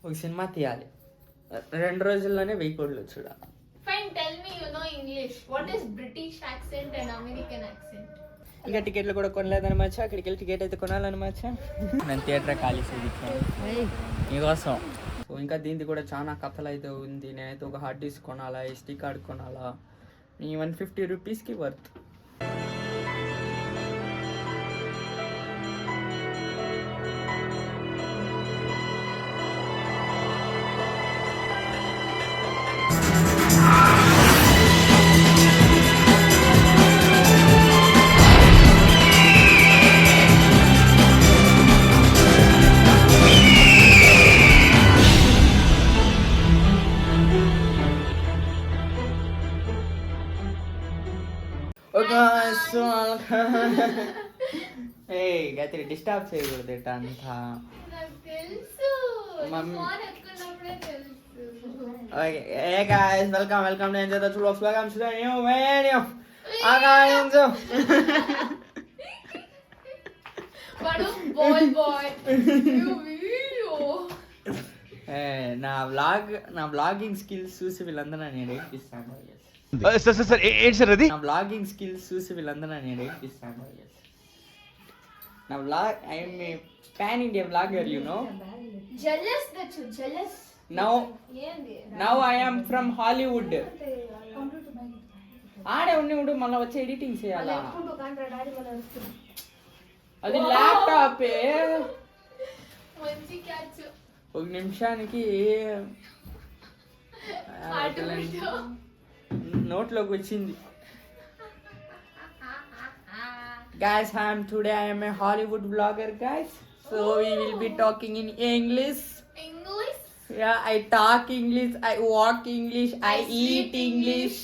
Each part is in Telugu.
ఒక సినిమా తీయాలి, 2 రోజుల్లోనే 1000 కోట్లు చూడాలి. Fine, tell me you know English. What is British accent and American accent? ఇంకా టికెట్లు కూడా కొనలేదనమాట. అక్కడికి వెళ్ళి టికెట్ అయితే కొనాలన్నమాట. నేను థియేటర్ ఖాళీ మీకోసం. సో ఇంకా దీనికి కూడా చాలా కథలు అయితే ఉంది. నేనైతే ఒక హార్డ్ డిస్క్ కొనాలా, SD కార్డ్ కొనాలా. ఈ 150 రూపీస్కి వర్త్. గతి డిస్టర్బ్ చేయకూడదు ఇట అంతా. వెల్కమ్ నేను నా వ్లాగింగ్ స్కిల్స్ చూసి వీళ్ళందరూ నేను ఏడిపిస్తాను. నా వ్లాగింగ్ స్కిల్స్ చూసి వీళ్ళందరూ నేను ఏడిపిస్తాను. నా vlog I'm a pan India vlogger, you know. Jealous that you jealous. Now I am from Hollywood. ఆడే ఉండి మళ్ళీ వచ్చి ఎడిటింగ్ చేయాలా? అది ల్యాప్టాప్ ఒక నిమిషానికి నోట్లోకి వచ్చింది. Guys, today I am a Hollywood vlogger, guys. So we will be talking in English. Yeah, I talk English, I walk English, I eat English.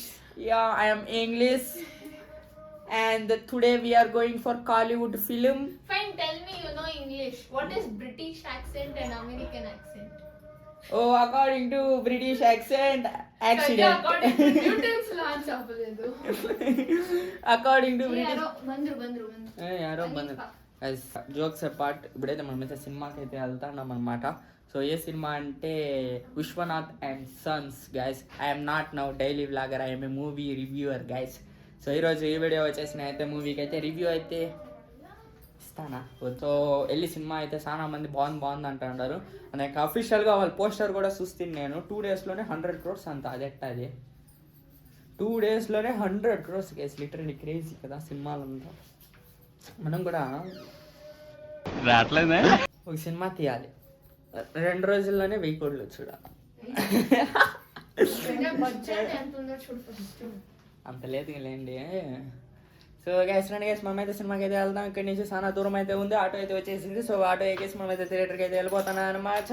Yeah, I am English. And today we are going for Hollywood film. Fine, tell me you know English. What is British accent and American accent? Oh, according to British accent, accident. According to Newton's law చెప్పలేదు. According to British. బంద్రు. యారో బంద్రు. Guys, jokes apart, ఇప్పుడైతే మనమైతే సినిమాకి అయితే వెళ్తున్నాం అనమాట. సో ఏ సినిమా అంటే Vishwanath and sons. Guys, I'm not now daily vlogger, I'm a movie reviewer guys. So ఈరోజు ఈ వీడియో వచ్చేసిన అయితే మూవీకి అయితే రివ్యూ అయితే ఇస్తానా. సో వెళ్ళి సినిమా అయితే చాలా మంది బాగుంది అంటున్నారు. నాకు అఫీషియల్గా వాళ్ళ పోస్టర్ కూడా చూస్తుంది నేను. 2 daysలోనే 100 crores అంత. అది 2 daysలోనే 100 crores గైస్. లిటరల్లీ క్రేజీ కదా సినిమాలంతా. మనం కూడా రావట్లేదే. ఒక సినిమా తీయాలి, 2 రోజుల్లోనే 1000 కోట్లు చూడాలి. అంత లేదు లేండి. సో గైస్ మనమైతే సినిమాకి అయితే వెళ్దాం. ఇక్కడి నుంచి చాలా దూరం అయితే ఉంది. ఆటో అయితే వచ్చేసింది. సో ఆటో ఎక్కేసి మనమైతే థియేటర్కి అయితే వెళ్ళిపోతాను అనమాట.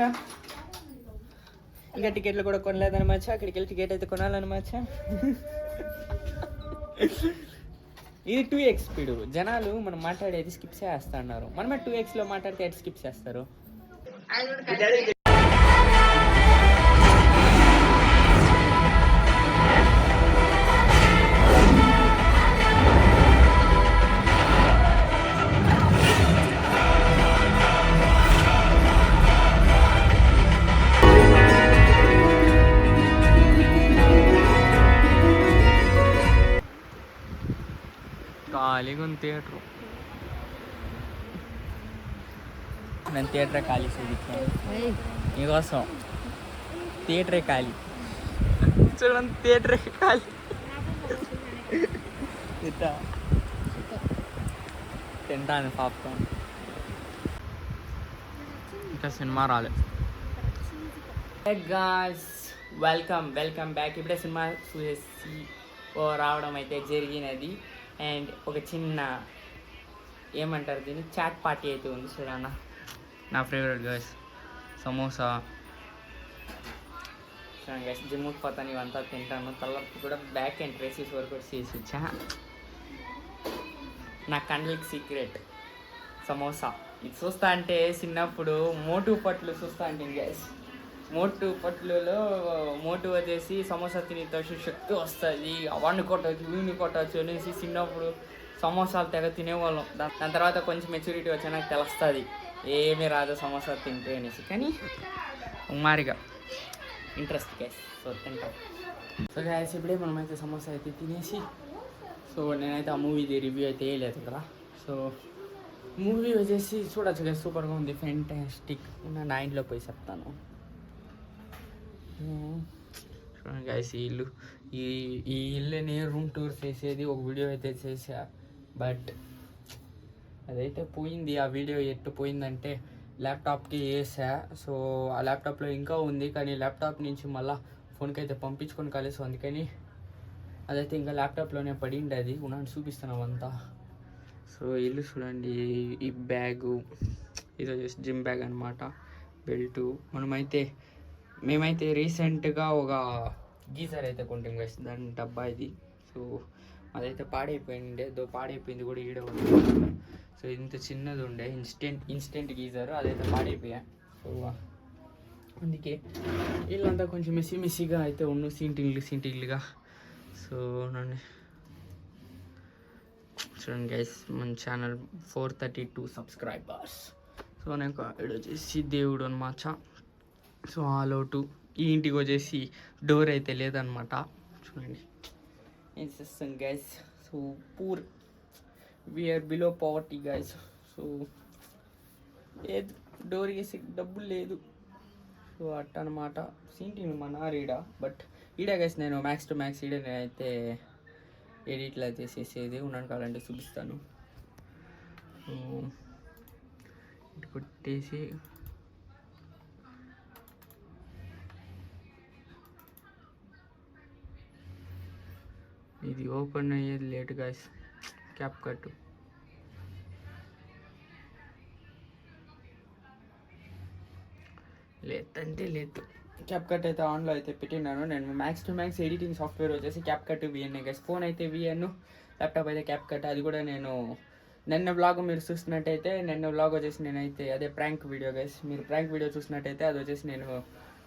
ఇంకా టికెట్లు కూడా కొనలేదనమాట. అక్కడికి వెళ్ళి టికెట్ అయితే కొనాలన్నమాట. ఇది 2x స్పీడ్. జనాలు మనం మాట్లాడేది స్కిప్ చేస్తున్నారు. మనమే 2xలో మాట్లాడితే ఎట్ స్కిప్ చేస్తారు. ఖాళీగా ఉంది థియేటర్. నేను థియేటరే ఖాళీ చేయించాను మీకోసం. థియేటరే ఖాళీ చూడండి, థియేటరే ఖాళీ. తింటాను పాప్కార్న్. ఇంకా సినిమా రాలేదు. Guys, welcome back. ఇప్పుడే సినిమా చూసేసి రావడం అయితే జరిగినది. అండ్ ఒక చిన్న ఏమంటారు దీన్ని, చాట్ పార్టీ అయితే ఉంది చూడన్న. నా ఫేవరెట్ గైస్ సమోసా. గైస్ జిమ్కి పోతాను, ఇవంతా తింటాను. తలపు కూడా బ్యాక్ అండ్ డ్రెస్సెస్ వరకు చేసి వచ్చా. నా కండ్లకి సీక్రెట్ సమోసా. ఇది చూస్తా అంటే చిన్నప్పుడు మోటు పట్లు చూస్తా అంటే గైస్. మోటు పట్లలో మోటు వచ్చేసి సమోసా తినేతో శక్తి వస్తుంది, అవన్నీ కొట్టవచ్చు వీడిని కొట్టవచ్చు అనేసి చిన్నప్పుడు సమోసాలు తెగ తినేవాళ్ళం. దాని తర్వాత కొంచెం మెచ్యూరిటీ వచ్చా నాకు తెలుస్తుంది ఏమీ రాదు సమోసా తింటే అనేసి. కానీ ఉమారిగా ఇంట్రెస్ట్ గ్యాస్. సో తింటాం. సో గ్యాస్ ఇప్పుడే మనమైతే సమోసా అయితే తినేసి, సో నేనైతే ఆ మూవీది రివ్యూ అయితే వేయలేదు కదా. సో మూవీ వచ్చేసి చూడొచ్చు కదా, సూపర్గా ఉంది, ఫెంటాస్టిక్. నా 9లో పోయి చెప్తాను. చూడండి గైస్, ఈ ఇల్లు ఈ ఇల్లుని రూమ్ టూర్ చేసేది ఒక వీడియో అయితే చేసా, బట్ అదైతే పోయింది. ఆ వీడియో ఎట్టు పోయిందంటే ల్యాప్టాప్కి వేసా. సో ఆ ల్యాప్టాప్లో ఇంకా ఉంది, కానీ ల్యాప్టాప్ నుంచి మళ్ళీ ఫోన్కి అయితే పంపించుకొని కలిసి, అందుకని అదైతే ఇంకా ల్యాప్టాప్లోనే పడింది. అది ఉన్నాను చూపిస్తున్నాం అంతా. సో ఇల్లు చూడండి, ఈ బ్యాగు ఇది వచ్చేసి జిమ్ బ్యాగ్ అనమాట, బెల్టు. మేమైతే రీసెంట్గా ఒక గీజర్ అయితే కొంటాం కదా, దాని డబ్బా ఇది. సో అదైతే పాడైపోయింది కూడా ఈడ ఉంది. సో ఇంత చిన్నది ఉండే ఇన్స్టెంట్ గీజర్, అదైతే పాడైపోయా. సో అందుకే ఇల్లంతా కొంచెం మెస్సీగా అయితే ఉన్న సింటిల్గా. సో నన్ను చూడండి గైస్, మన ఛానల్ 432 సబ్స్క్రైబర్స్. సో నాకు ఇక్కడ వచ్చేసి దేవుడు అనమాట. సో ఆలోటు ఈ ఇంటికి వచ్చేసి డోర్ అయితే లేదనమాట. చూడండి ఏం చేస్తాం guys. So poor we are below poverty guys. So లేదు, డోర్ వేసి డబ్బులు లేదు. సో అట్ట అనమాట. సీంటింగ్ మన ఈడ, బట్ ఈడ గైస్ నేను మ్యాక్స్ టు మ్యాక్స్ ఈడ నేనైతే ఎడిట్లో అయితే చేసేది ఉన్నాను, కావాలంటే చూపిస్తాను. సో ఇటు కొట్టేసి ఇది ఓపెన్ అయ్యేది లేట్ గైస్. క్యాప్ కట్ లేదు. క్యాప్ కట్ అయితే ఆన్లో అయితే పెట్టినాను. నేను max to max editing software వచ్చేసి CapCut VN guys. Phone అయితే విఎన్, ల్యాప్టాప్ అయితే క్యాప్ కట్. అది కూడా నేను నిన్న వ్లాగ్ మీరు చూసినట్టయితే, నిన్న వ్లాగ్ వచ్చేసి నేనైతే అదే ప్రాంక్ వీడియో గైస్. మీరు ప్రాంక్ వీడియో చూసినట్టయితే అది వచ్చేసి నేను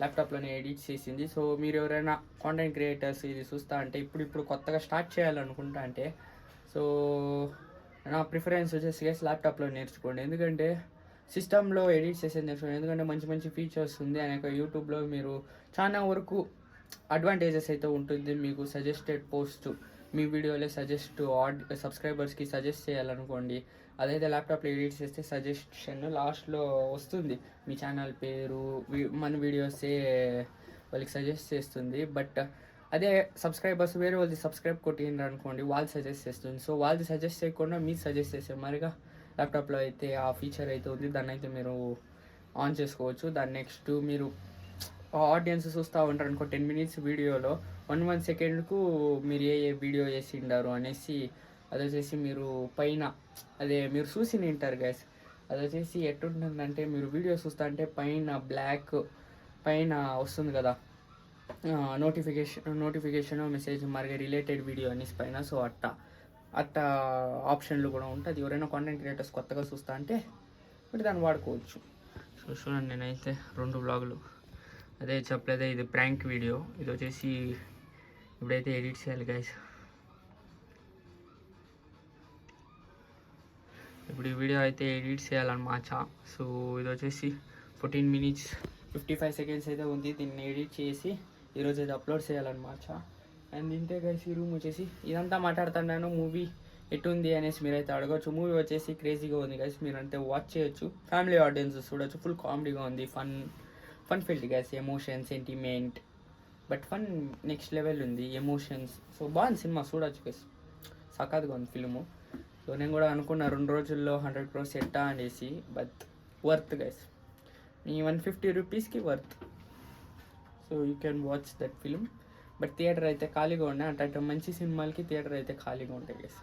ల్యాప్టాప్లోనే ఎడిట్ చేసింది. సో మీరు ఎవరైనా కాంటెంట్ క్రియేటర్స్ ఇది చూస్తా అంటే, ఇప్పుడు కొత్తగా స్టార్ట్ చేయాలనుకుంటా అంటే, సో నా ప్రిఫరెన్స్ వచ్చేసి గైస్ ల్యాప్టాప్లో నేర్చుకోండి. ఎందుకంటే సిస్టంలో ఎడిట్ చేసేది నేర్చుకోండి. ఎందుకంటే మంచి ఫీచర్స్ ఉంది. అనేక యూట్యూబ్లో మీరు చాలా వరకు అడ్వాంటేజెస్ అయితే ఉంటుంది. మీకు సజెస్టెడ్ పోస్ట్ మీ వీడియోలో సబ్స్క్రైబర్స్కి సజెస్ట్ చేయాలనుకోండి, అదైతే ల్యాప్టాప్లో ఎడిట్ చేస్తే సజెషన్ లాస్ట్లో వస్తుంది. మీ ఛానల్ పేరు, మన వీడియోసే వాళ్ళకి సజెస్ట్ చేస్తుంది. బట్ అదే సబ్స్క్రైబర్స్ వేరే వాళ్ళది సబ్స్క్రైబ్ కొట్టిండ్రు అనుకోండి, వాళ్ళు సజెస్ట్ చేస్తుంది. సో వాళ్ళది సజెస్ట్ చేయకుండా మీరు సజెస్ట్ చేస్తారు. మరిగా ల్యాప్టాప్లో అయితే ఆ ఫీచర్ అయితే ఉంది, దాన్ని అయితే మీరు ఆన్ చేసుకోవచ్చు. దాన్ని నెక్స్ట్ మీరు ఆడియన్స్ చూస్తూ ఉంటారు అనుకో, 10 minutes వీడియోలో 1 సెకండ్కు మీరు ఏ వీడియో చేసిండారు అనేసి అది వచ్చేసి మీరు పైన అదే మీరు చూసి వింటారు గైస్. అది వచ్చేసి ఎట్టుంటుందంటే, మీరు వీడియో చూస్తా అంటే పైన బ్లాక్ పైన వస్తుంది కదా నోటిఫికేషన్ మెసేజ్ మరిగా రిలేటెడ్ వీడియో అనేసి పైన. సో అట్ట ఆప్షన్లు కూడా ఉంటుంది. ఎవరైనా కాంటెంట్ క్రియేటర్స్ కొత్తగా చూస్తా అంటే మీరు దాన్ని వాడుకోవచ్చు. సో చూడండి, నేనైతే 2 వ్లాగులు అదే చెప్పలేదే, ఇది ప్రాంక్ వీడియో. ఇది వచ్చేసి ఇప్పుడైతే ఎడిట్ చేయాలి గైస్. ఇప్పుడు ఈ వీడియో అయితే ఎడిట్ చేయాలన్నమాట. సో ఇది వచ్చేసి 14 minutes 55 seconds అయితే ఉంది. దీన్ని ఎడిట్ చేసి ఈరోజు అయితే అప్లోడ్ చేయాలన్నమాట. అండ్ ఇంతే గైస్, ఈ రూమ్ వచ్చేసి ఇదంతా మాట్లాడుతున్నాను. మూవీ ఎటుంది అనేసి మీరైతే అడగచ్చు. మూవీ వచ్చేసి క్రేజీగా ఉంది గైస్, మీరంటే వాచ్ చేయొచ్చు. ఫ్యామిలీ ఆడియన్స్ చూడొచ్చు. ఫుల్ కామెడీగా ఉంది, fun field guys. Emotion, sentiment, but fun next level ఉంది, ఎమోషన్స్. సో బాగుంది సినిమా, చూడొచ్చు గైస్. సకాదుగా ఉంది ఫిల్ము. సో నేను కూడా అనుకున్నా 2 రోజుల్లో 100 crores ఎట్టా అనేసి, బట్ వర్త్ గైస్. ఈ 150 rupeesకి worth. So you can watch that film. But theatre అయితే ఖాళీగా ఉన్నాయి. అంటే మంచి సినిమాలకి థియేటర్ అయితే ఖాళీగా ఉంటాయి గైస్.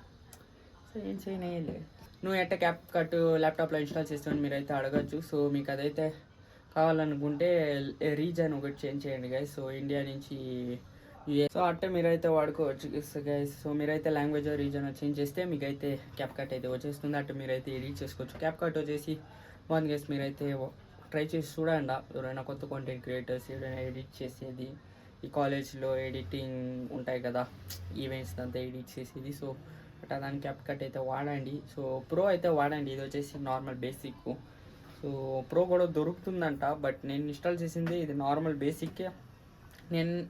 సో ఏం చేయలేదు. నువ్వు ఎట్ట క్యాప్ కట్ ల్యాప్టాప్లో ఇన్స్టాల్ చేస్తామని మీరైతే అడగచ్చు. సో మీకు అదైతే కావాలనుకుంటే రీజన్ ఒకటి చేంజ్ చేయండి గైస్. సో ఇండియా నుంచి యూఎస్, సో అట్టే మీరైతే వాడుకోవచ్చు గైస్. సో మీరైతే లాంగ్వేజ్ రీజన్ చేంజ్ చేస్తే మీకైతే క్యాప్ కట్ అయితే వచ్చేస్తుంది. అట్టు మీరైతే ఎడిట్ చేసుకోవచ్చు. క్యాప్ కట్ వచ్చేసి బాగుంది గైస్, మీరైతే ట్రై చేసి చూడండి. ఎవరైనా కొత్త కాంటెంట్ క్రియేటర్స్ ఎవరైనా ఎడిట్ చేసేది, ఈ కాలేజ్లో ఎడిటింగ్ ఉంటాయి కదా, ఈవెంట్స్ అంతా ఎడిట్ చేసేది. సో అట్లా దాని క్యాప్ కట్ అయితే వాడండి. సో ప్రో అయితే వాడండి. ఇది వచ్చేసి నార్మల్ బేసిక్. సో ప్రో కూడా దొరుకుతుందంట, బట్ నేను ఇన్స్టాల్ చేసింది ఇది నార్మల్ బేసిక్కే.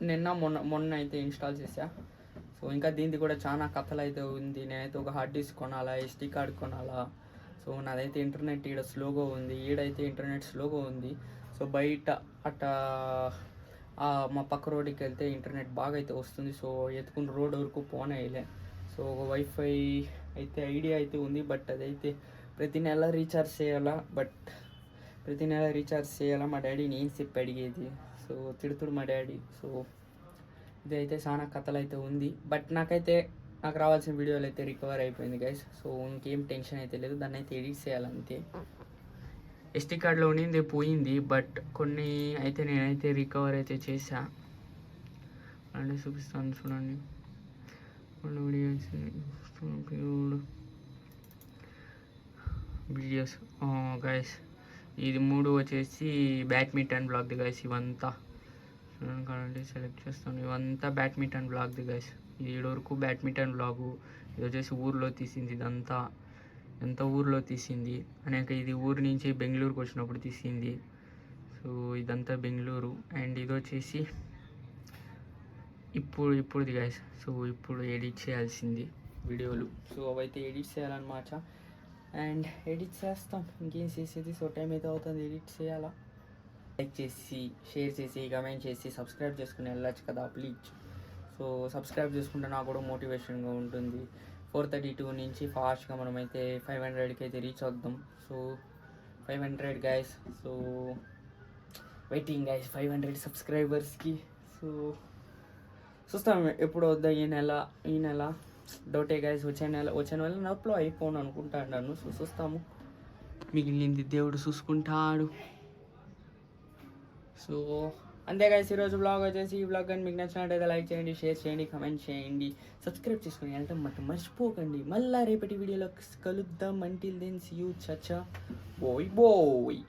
నిన్న మొన్న అయితే ఇన్స్టాల్ చేసా. సో ఇంకా దీనికి కూడా చాలా కథలు అయితే ఉంది. నేనైతే ఒక హార్డ్ డిస్క్ కొనాలా, ఎస్డి కార్డ్ కొనాలా. సో నాదైతే ఇంటర్నెట్ ఈడ స్లోగా ఉంది, ఈడైతే ఇంటర్నెట్ స్లోగా ఉంది. సో బయట అట్టా మా పక్క రోడ్డుకి వెళ్తే ఇంటర్నెట్ బాగా అయితే వస్తుంది. సో ఎత్తుకుని రోడ్ వరకు పోనేయలే. సో ఒక వైఫై అయితే ఐడియా అయితే ఉంది, బట్ అదైతే ప్రతి నెల రీఛార్జ్ చేయాలా. మా డాడీని ఏం చెప్పి అడిగేది. సో తిడుతుడు మా డాడీ. సో ఇదైతే చాలా కథలు అయితే ఉంది, బట్ నాకు రావాల్సిన వీడియోలు అయితే రికవర్ అయిపోయింది గైస్. సో ఇంకేం టెన్షన్ అయితే లేదు, దాన్ని అయితే ఎడిట్ చేయాలంతే. ఎస్టీ కార్డ్లో ఉన్నింది పోయింది, బట్ కొన్ని అయితే నేనైతే రికవర్ అయితే చేసా. అంటే చూపిస్తాను చూడండి. వీడియోస్ గైస్, ఇది 3 వచ్చేసి బ్యాడ్మింటన్ బ్లాగ్ది గైస్. ఇవంతా చూడండి, సెలెక్ట్ చేస్తాను. ఇవంతా బ్యాడ్మింటన్ బ్లాగ్ది గైస్. ఇది వరకు బ్యాడ్మింటన్ బ్లాగు. ఇది వచ్చేసి ఊర్లో తీసింది. ఇదంతా ఎంత ఊర్లో తీసింది అనేక, ఇది ఊరు నుంచి బెంగళూరుకి వచ్చినప్పుడు తీసింది. సో ఇదంతా బెంగళూరు. అండ్ ఇది వచ్చేసి ఇప్పుడుది గైస్. సో ఇప్పుడు ఎడిట్ చేయాల్సింది వీడియోలు. సో అవైతే ఎడిట్ చేయాలన్నమాట. అండ్ ఎడిట్ చేస్తాం, ఇంకేం చేసేది. సో టైం అయితే అవుతుంది, ఎడిట్ చేయాలా. లైక్ చేసి, షేర్ చేసి, కమెంట్ చేసి, సబ్స్క్రైబ్ చేసుకుని వెళ్ళచ్చు కదా ప్లీజ్. సో సబ్స్క్రైబ్ చేసుకుంటే నాకు కూడా మోటివేషన్గా ఉంటుంది. 432 నుంచి ఫాస్ట్గా మనమైతే 500కి అయితే రీచ్ అవుద్దాం. So 500 guys. So waiting guys 500 సబ్స్క్రైబర్స్కి. సో చూస్తాం ఎప్పుడు వద్దా, ఈ నెల డౌటే గైస్. వచ్చే నెల నోట్లో అయిపోను అనుకుంటాను. సో చూస్తాము, మిగిలింది దేవుడు చూసుకుంటాడు. సో అంతే గైస్, ఈరోజు బ్లాగ్ వచ్చేసి. ఈ బ్లాగ్ కానీ మీకు నచ్చినట్టయితే లైక్ చేయండి, షేర్ చేయండి, కమెంట్ చేయండి, సబ్స్క్రైబ్ చేసుకొని వెళ్ళటం మటు మర్చిపోకండి. మళ్ళీ రేపటి వీడియోలో కలుద్దాం. Until then see you. చచ్చా బోయ్.